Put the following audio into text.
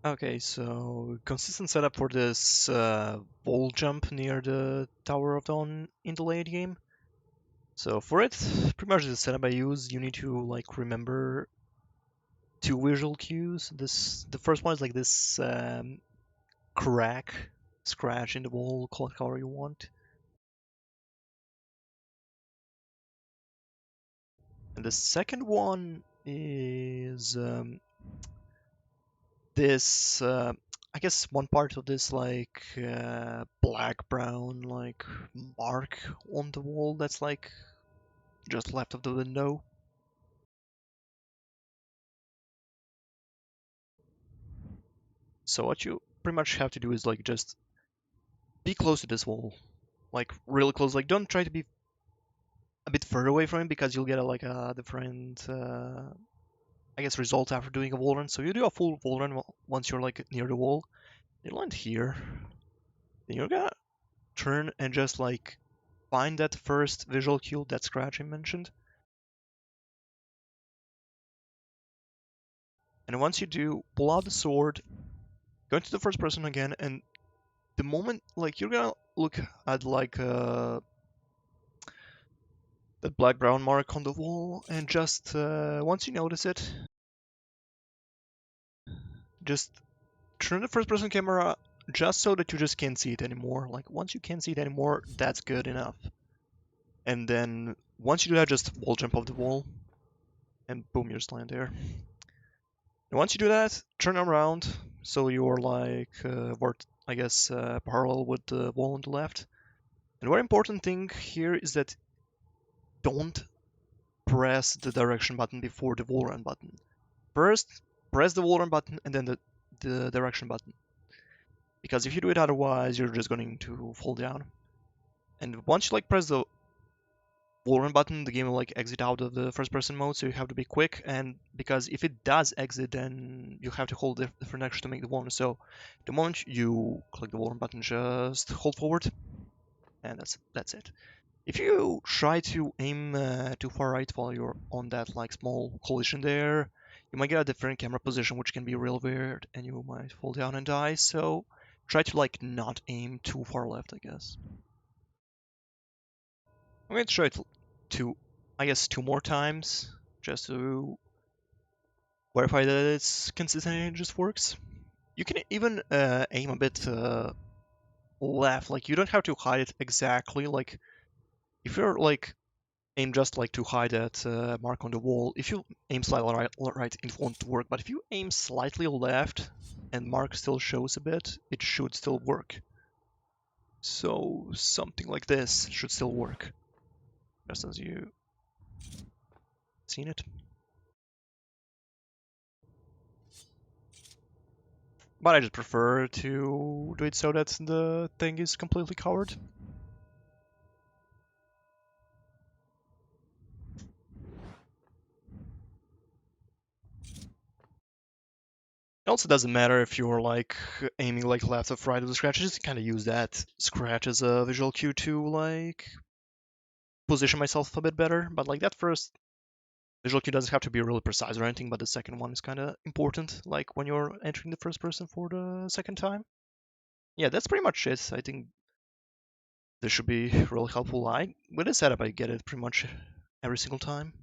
Okay, so consistent setup for this wall jump near the Tower of Dawn in the late game. So for it, pretty much the setup I use, you need to like remember two visual cues. The first one is like this crack, scratch in the wall, call it however you want. And the second one is this I guess one part of this like black brown like mark on the wall that's like just left of the window. So what you pretty much have to do is like just be close to this wall, like really close. Like don't try to be a bit further away from it because you'll get like a different I guess result after doing a wall run. So you do a full wall run once you're like near the wall. You land here, then you're gonna turn and just like find that first visual cue, that scratch I mentioned. And once you do, pull out the sword, go into the first person again, and the moment like you're gonna look at like that black brown mark on the wall, and just once you notice it, just turn the first person camera just so that you just can't see it anymore. Like once you can't see it anymore, that's good enough. And then once you do that, just wall jump off the wall, and boom, you're just land there. And once you do that, turn around so you're like I guess parallel with the wall on the left. And very important thing here is that don't press the direction button before the wall run button. First, press the wall run button and then the direction button. Because if you do it otherwise, you're just going to fall down. And once you like press the wall run button, the game will like exit out of the first person mode, so you have to be quick. And because if it does exit, then you have to hold different action to make the wall run. So the moment you click the wall run button, just hold forward, and that's it. If you try to aim too far right while you're on that like small collision there, you might get a different camera position, which can be real weird, and you might fall down and die. So try to like not aim too far left, I guess. I'm going to try it I guess, two more times just to verify that it's consistent and it just works. You can even aim a bit left, like you don't have to hide it exactly. Like if you're like aim just like to hide that mark on the wall, if you aim slightly right, it won't work. But if you aim slightly left and mark still shows a bit, it should still work. So something like this should still work, just as you seen it. But I just prefer to do it so that the thing is completely covered. It also doesn't matter if you're like aiming like left or right of the scratch. I just kind of use that scratch as a visual cue to like position myself a bit better. But like that first visual cue doesn't have to be really precise or anything, but the second one is kind of important, like when you're entering the first person for the second time. Yeah, that's pretty much it. I think this should be really helpful. With this setup, I get it pretty much every single time.